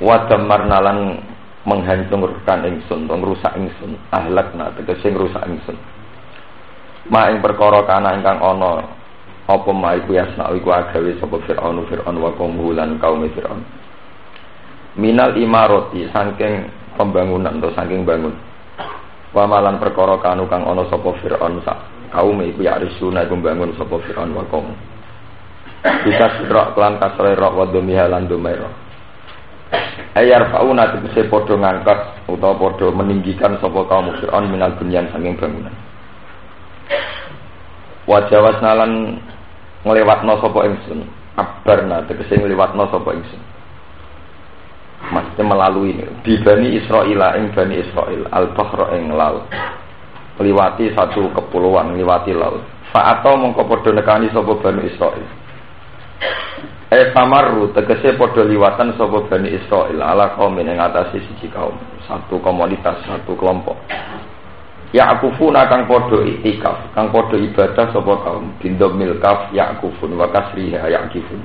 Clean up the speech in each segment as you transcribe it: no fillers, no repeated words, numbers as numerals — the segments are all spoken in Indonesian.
wa damarna lan menghancurkan ingsun, ngrusak ingsun, ahlakna tegese ngrusak ingsun. Ma ing perkara kana ingkang ana apa ma iku yasna iku agawe sapa Fir'aun wa kaum lan kaum Fir'aun. Minal imarati saking pembangunan atau saking bangun. Wa malan perkara kanu kang ana sapa Fir'aun sak kaum iku ya risuna iku bangun sapa Fir'aun wa kaum. Bisa sidra kelan kasre ra wa domiha lan domaira. Ayar fauna tegese padha ngangkat utawa padha meninggikan sapa kaum Fir'aun minal bunyan saking bangunan. Wajawas nalan nglewatno sapa ingsun, abarna tegese nglewatno sapa ingsun. Maksudnya melalui ini di Bani Israil ing Bani Israil al-bahra ing laut. Liwati satu kepulauan, liwati laut. Fa'ato mongko padha nekani sapa Bani Israil. Famaru tegese padha liwatan sapa Bani Israil ala kaum ing atase siji kaum, satu komunitas, satu kelompok. Ya'kufuna kang padha iktikaf, kang padha ibadah sapa kaum bindomil kaf ya'kufun wa kasriha ya'kifun.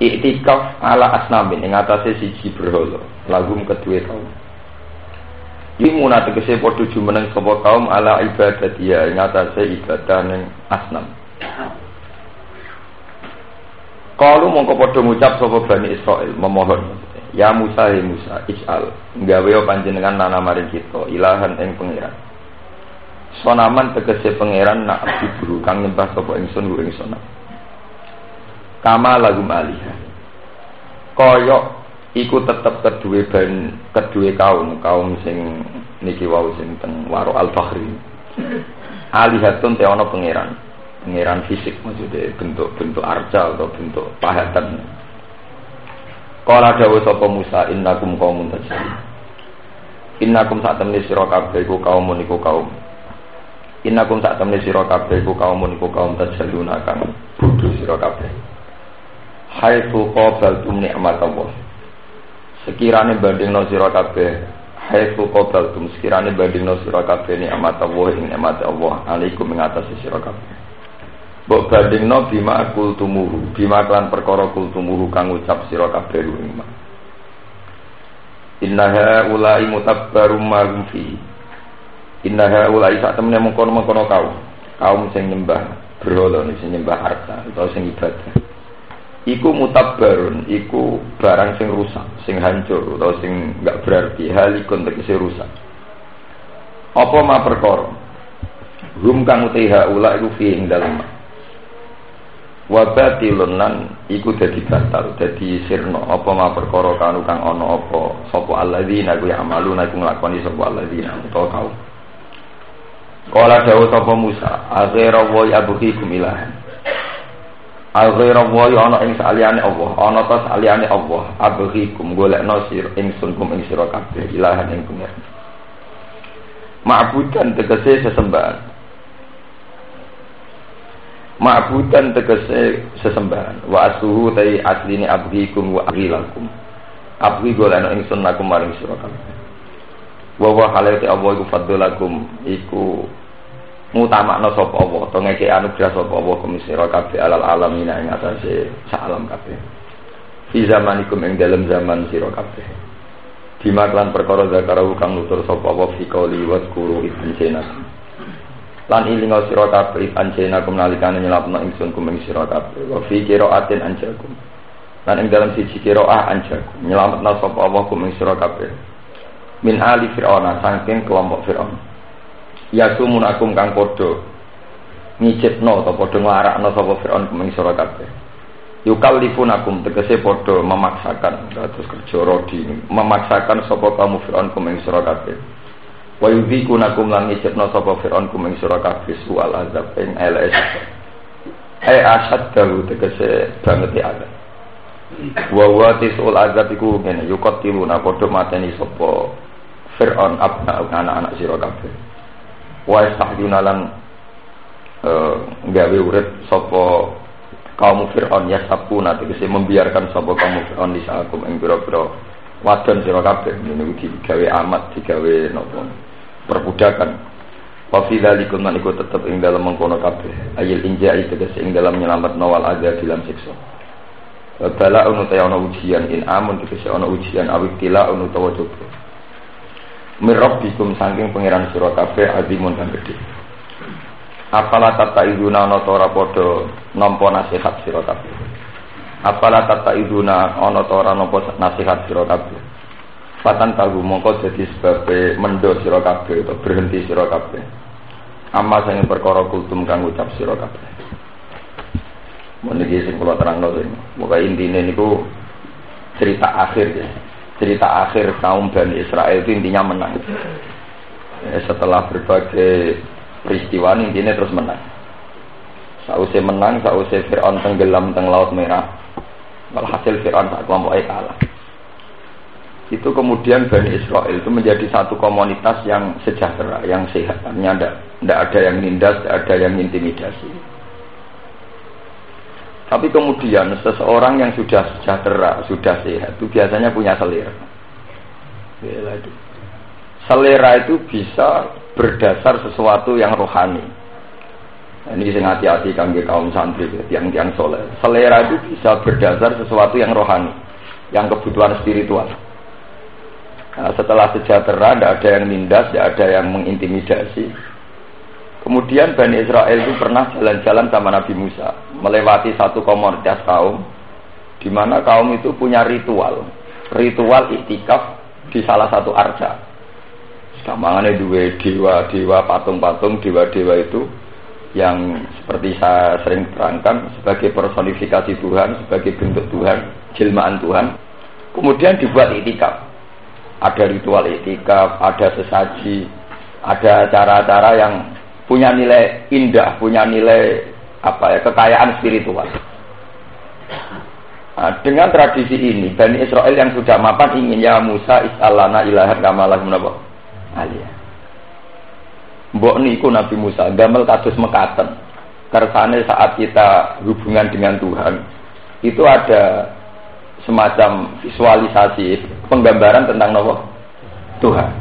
Iktikaf ala asnamin ing atase siji berhala, lagum kedue kaum. Yimuna tegese padha jumeneng sapa kaum ala ibadatiya ing atase ibadah ning asnam. Kalu mongko padha ngucap sapa Bani Israil memohon, ya Musa he Musa ij'al gawe panjenengan nana maring kita ilahan ing pangeran. Sonaman tegese pangeran nak diburu kang nyembah sapa ingsun ing sonam. Kama lagum alihah. Kaya iku tetep kedue kaum sing niki wau sing teng waro al-bahri. Alihatun te ana pangeran fisik maksudnya bentuk arca atau bentuk pahatan. Kala dawuh sapa Musa innakum qaumun tajhalun. Innakum sak temne sira kabeh iku kaum niku kaum. Innakum sak temne sira kabeh iku kaum niku kaum tajhalun kang bodho sira kabeh. Haitsu qabaltum ni'matallah. Sekirane bandingno sira kabeh, haitsu qabaltum sekirane bandingno sira kabeh ni'matallah ing nikmat Allah alaikum ing atas sira kabeh. Mbok bandingno bima kultumuhu, bima klan perkara kultumuhu kang ucap sira kabeh ing ma. Innaha ulai mutabbarum ma fi. Innaha ulai sak temene mengkono-mengkono kaum sing nyembah berhala, sing nyembah harta utawa sing ibadah. Iku mutabbarun, iku barang sing rusak, sing hancur utawa sing enggak berarti, halikun tegese rusak. Apa ma perkara? Hum kang utiha ulai iku fi ing dalem wabatilun lan iku dadi batal dadi sirna apa ma perkara kanu kang ana apa sapa alladzina ku ya'maluna iku nglakoni sapa alladzina utawa kaum. Kala dawuh sapa Musa azira wa yabghikum ilahan. Azira wa ana ing saliyane Allah, ana ta saliyane Allah abghikum golekno sir ingsun kum ing sira kabeh ilahan ing pengen. Ma'budan tegese sesembahan. Ma'budan tegese sesembahan wa asuhu tai asline abghikum wa aghilakum abghi golana ingsun lakum maring sira kabeh wa wa halati Allah iku fadlakum iku mutamakna sapa Allah to ngeke anugrah sapa Allah kum sira kabeh alal alamin ing atase sak alam kabeh fi zamanikum ing dalem zaman sira kabeh dimaklan perkara zakara kang nutur sapa Allah fi qouli wa zkuru ibn lan ilinga sira kabeh panjenengan kumnalikane nyelapno ingsun kumeng sira kabeh wa fi qiraatin anjakum lan ing dalam siji qiraah anjakum nyelametna sapa Allah kumeng sira kabeh min ali fir'auna saking kelompok fir'aun ya sumunakum kang padha ngicipno utawa padha nglarakno sapa fir'aun kumeng sira kabeh yukallifunakum tegese padha memaksakan terus kerja rodi memaksakan sapa kamu fir'aun kumeng sira kabeh wa yudhikunakum lan ngicipna sapa fir'aun kumeng sira kabeh sual azab ing LS asad dalu tegese banget ya azab wa tisul azab iku ngene yuqatiluna padha mateni sapa fir'aun abna anak-anak sira kabeh wa istahduna lan gawe urip sapa kaum fir'aun ya sapuna tegese membiarkan sapa kaum fir'aun disakum ing pira-pira wadon sira kabeh niku digawe amat digawe napa perbudakan. Wa fi dzalikum man iku tetep ing dalem mengkono kabeh ayil inja'i tegese ing dalem nyelametno wal adza dalam siksa. Bala unuta ana ujian in amun tegese ana ujian awitila unuta coba. Mirabbikum saking pangeran sira kabeh azimun kang gedhe. Apala tataiduna ana ta ora padha nampa nasihat sira kabeh. Apala tataiduna ana ta ora nampa nasihat sira kabeh. Patan tahu mongko dadi sebabe mendo sira kabeh utawa berhenti sira kabeh. Amma sing perkara kultum kang ucap sira kabeh. Meniki sing kula terangno iki. Pokoke intine niku cerita akhir ya. Cerita akhir kaum Bani Israel itu intinya menang. Setelah berbagai peristiwa intinya terus menang. Sausé menang, sausé Fir'aun tenggelam teng Laut Merah. Walhasil Fir'aun sak kelompoknya kalah. Itu kemudian Bani Israel itu menjadi satu komunitas yang sejahtera, yang sehat. Artinya tidak ada yang nindas, tidak ada yang intimidasi. Tapi kemudian seseorang yang sudah sejahtera, sudah sehat, itu biasanya punya selera. Selera itu bisa berdasar sesuatu yang rohani. Ini sing hati-hati kangge kaum santri, yang soleh. Selera itu bisa berdasar sesuatu yang rohani, yang kebutuhan spiritual. Nah, setelah sejahtera, tidak ada yang nindas, tidak ada yang mengintimidasi. Kemudian Bani Israel itu pernah jalan-jalan sama Nabi Musa, melewati satu komunitas kaum, di mana kaum itu punya ritual iktikaf di salah satu arca. Gampangane duwe dewa-dewa, patung-patung dewa-dewa itu yang seperti saya sering terangkan sebagai personifikasi Tuhan, sebagai bentuk Tuhan, jelmaan Tuhan. Kemudian dibuat iktikaf. Ada ritual iktikaf, ada sesaji, ada cara-cara yang punya nilai indah, punya nilai kekayaan spiritual. Nah, dengan tradisi ini, Bani Israel yang sudah mapan ingin ya Musa is'alana ilahan kama lahum napa aliyah. Mbok niku Nabi Musa damel kados mekaten. Kersane saat kita hubungan dengan Tuhan, itu ada semacam visualisasi, penggambaran tentang napa Tuhan.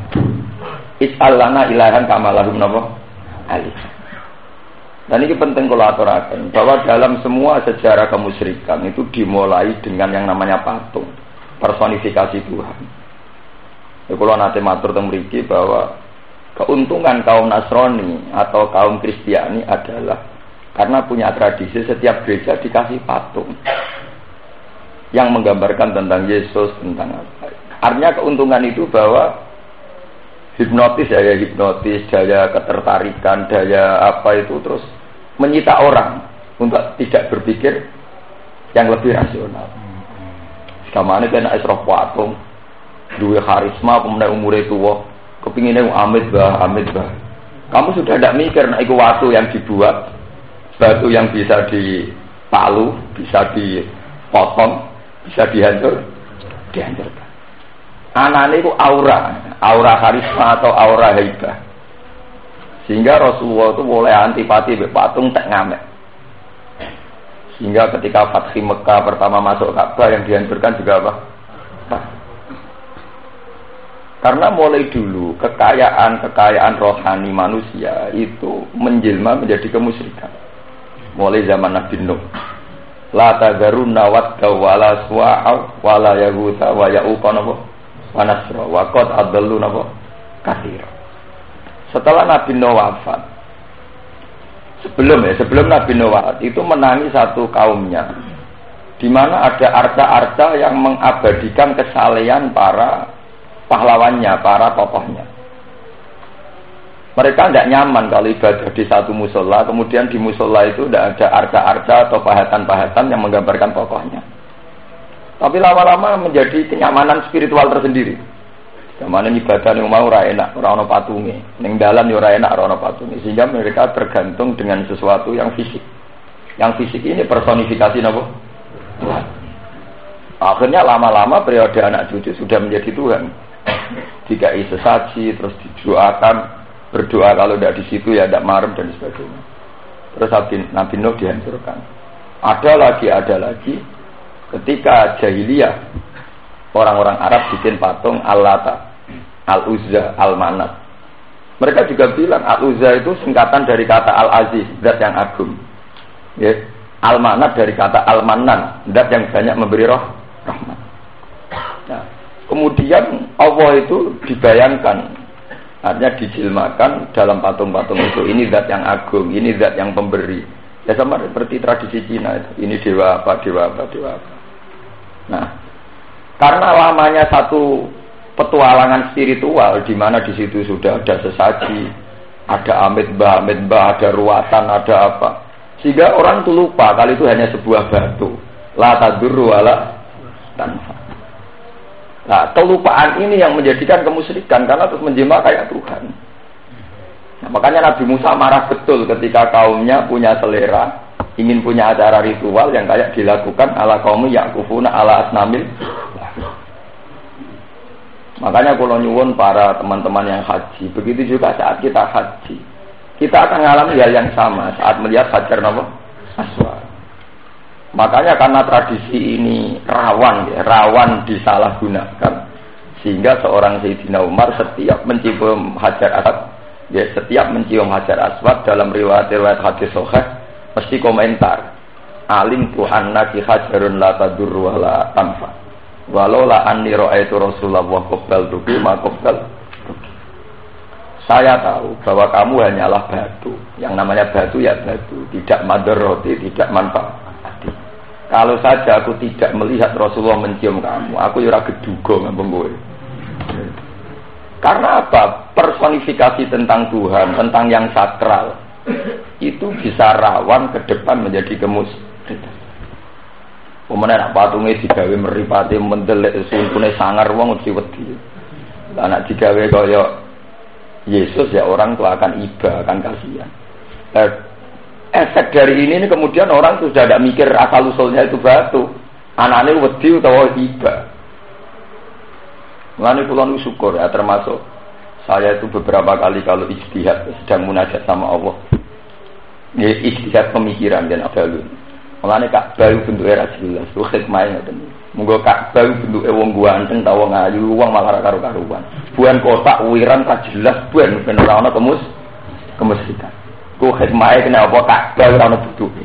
Is'alana ilahan kama lahum napa alih. Dan ini penting kalau aturakan bahwa dalam semua sejarah kemusyrikan itu dimulai dengan yang namanya patung, personifikasi Tuhan. Ya, kalau nanti matur teng mriki bahwa keuntungan kaum Nasrani atau kaum Kristiani adalah karena punya tradisi setiap gereja dikasih patung yang menggambarkan tentang Yesus, tentang apa. Artinya keuntungan itu bahwa hipnotis, daya ketertarikan, daya apa itu terus menyita orang untuk tidak berpikir yang lebih rasional. Sekamane kena isroh patung, duwe karisma, pemenang umure tuwa, kepinginnya amit bah. Kamu sudah tidak mikir, nah itu watu yang dibuat, batu yang bisa dipalu, bisa dipotong, bisa dihancurkan. Anane itu aura karisma atau aura haibah. Sehingga Rasulullah itu mulai antipati mbek patung tak ngamek. Sehingga ketika Fathi Mekah pertama masuk Ka'bah yang dihancurkan juga apa? Karena mulai dulu kekayaan rohani manusia itu menjelma menjadi kemusyrikan. Mulai zaman Nabi Nuh. La tagarunna wadda wala suwa'a wala yaghutha wa ya'uqa Wanasra waqad adallu napa katsira. Setelah Nabi Nuh wafat, sebelum Nabi Nuh wafat itu menangi satu kaumnya di mana ada arca-arca yang mengabadikan kesalehan para pahlawannya, para tokohnya. Mereka tidak nyaman kalau ibadah di satu musola, kemudian di musola itu tidak ada arca-arca atau pahatan-pahatan yang menggambarkan tokohnya. Tapi lama-lama menjadi kenyamanan spiritual tersendiri. Zaman ibadah yang mau ora enak, ora ono patunge. Ning dalan yo ora enak, ora ono patunge. Sehingga mereka tergantung dengan sesuatu yang fisik. Yang fisik ini personifikasi napa? Tuhan. Akhirnya lama-lama periode anak cucu sudah menjadi Tuhan. Dikai sesaji, terus didoakan, berdoa kalau tidak di situ ya tidak marem dan sebagainya. Terus Nabi Nuh dihancurkan. Ada lagi. Ketika jahiliyah orang-orang Arab bikin patung Al-Lata, Al-Uzza, Al-Manat. Mereka juga bilang Al-Uzza itu singkatan dari kata Al-Aziz, zat yang agung. Ya. Al-Manat dari kata Al-Manan, zat yang banyak memberi rahmat. Nah, kemudian Allah itu dibayangkan, artinya dijilmakan dalam patung-patung itu. Ini zat yang agung, ini zat yang pemberi. Ya sama seperti tradisi Cina itu. Ini dewa apa. Nah, karena lamanya satu petualangan spiritual di mana di situ sudah ada sesaji, ada amit mbah, ada ruatan, ada apa. Sehingga orang itu lupa kalau itu hanya sebuah batu. La tadurru wala tanfa. Nah, kelupaan ini yang menjadikan kemusyrikan karena terus menjema kayak Tuhan. Nah, makanya Nabi Musa marah betul ketika kaumnya punya selera, ingin punya acara ritual yang kayak dilakukan ala qaumi yaqufuna ala asnamil. Makanya kalau nyuwun para teman-teman yang haji, begitu juga saat kita haji, kita akan mengalami hal yang sama saat melihat Hajar Aswad. Makanya karena tradisi ini rawan disalahgunakan, sehingga seorang Sayyidina Umar setiap mencium Hajar Aswad, setiap mencium Hajar Aswad dalam riwayat hadis sahih mesti komentar, alim Tuhan naki hajarun la tadurru wa la tanfa. Walau la anni ra'aitu Rasulullah qabbal tuki ma qabbal. Saya tahu bahwa kamu hanyalah batu. Yang namanya batu ya batu, tidak madarroti, tidak manfaat. Kalau saja aku tidak melihat Rasulullah mencium kamu, aku ora geduga ngambung kowe. Karena apa? Personifikasi tentang Tuhan, tentang yang sakral, itu bisa rawan ke depan menjadi kemusyrikan. Pemenang nak patungnya digawe meripati mendelek sumpune sangar wong mesti wedi. Lah nak digawe kaya Yesus ya orang tuh akan iba, akan kasihan. Efek dari ini kemudian orang sudah tidak mikir asal usulnya itu batu. Anaknya wedi utawa iba. Mulane kula syukur ya, termasuk saya itu beberapa kali kalau ijtihad sedang munajat sama Allah. Ya ijtihad pemikiran dan adalun. Mulane Ka'bah bentuke ra jelas, ku hikmahe ngoten. Monggo Ka'bah bentuke wong ganteng ta wong ayu, wong malah karo-karuan. Buan kotak wiran ra jelas ben ora ana kemusyrikan. Ku hikmahe kena apa Ka'bah ora ana bentuke.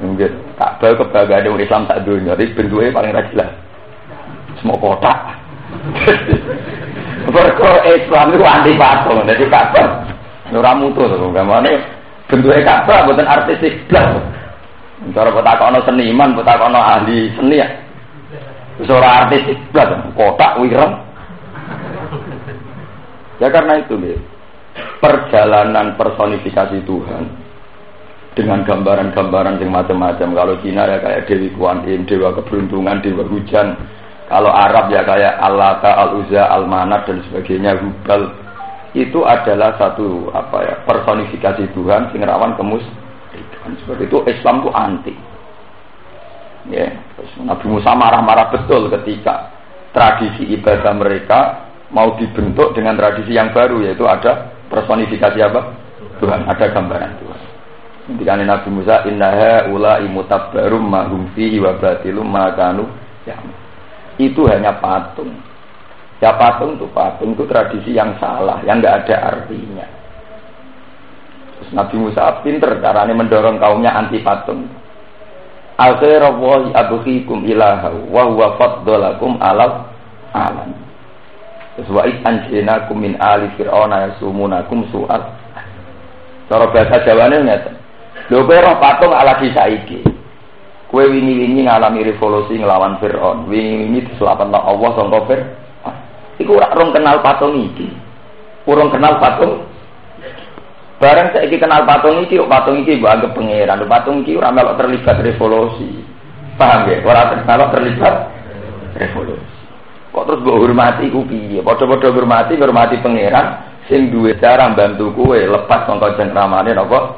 Nggih, Ka'bah kebanggaane wong Islam sak donya, iki bentuke paling ra jelas. Semua kotak. Mergo Islam itu anti patung, dadi Ka'bah ora mutu to, gamane bentuke Ka'bah mboten artistik blas. Cara potakono seniman, potakono ahli seni ya. Wis ora artis blas, kotak wireng. Ya karena itu nih, perjalanan personifikasi Tuhan dengan gambaran-gambaran yang macam-macam. Kalau Cina ya kayak Dewi Kuan Im, dewa keberuntungan, dewa hujan. Kalau Arab ya kayak Al-Lata, Al-Uzza, Al-Manat dan sebagainya, Hubal. Itu adalah satu personifikasi Tuhan sing rawan kemusyrikan. Seperti itu Islam itu anti. Ya, Nabi Musa marah-marah betul ketika tradisi ibadah mereka mau dibentuk dengan tradisi yang baru, yaitu ada personifikasi apa? Tuhan, ada gambaran Tuhan. Ketika Nabi Musa innaha ulai mutabbarum ma hum fihi wa batilum ma kanu ya. Itu hanya patung. Ya patung itu tradisi yang salah, yang enggak ada artinya. Terus Nabi Musa pinter caranya mendorong kaumnya anti patung. Al-khairu abghikum ilaha wa huwa faddalakum alal alam. Terus wa anjinakum min ali fir'auna yasumunakum su'al. Cara bahasa Jawane ngeten. Lho kowe roh patung ala saiki. Kowe wingi-wingi ngalami revolusi nglawan Firaun. Wingi-wingi diselapetno Allah sangka Firaun. Iku ora rong kenal patung iki. Urung kenal patung. Barang saiki kenal patung iki mbok anggap pangeran. Patung iki ora melok terlibat revolusi. Paham ya? Ora melok terlibat revolusi. Kok terus mbok hormati ku piye? Padha-padha hormati pangeran sing duwe cara bantu kowe lepas saka cengkramane napa?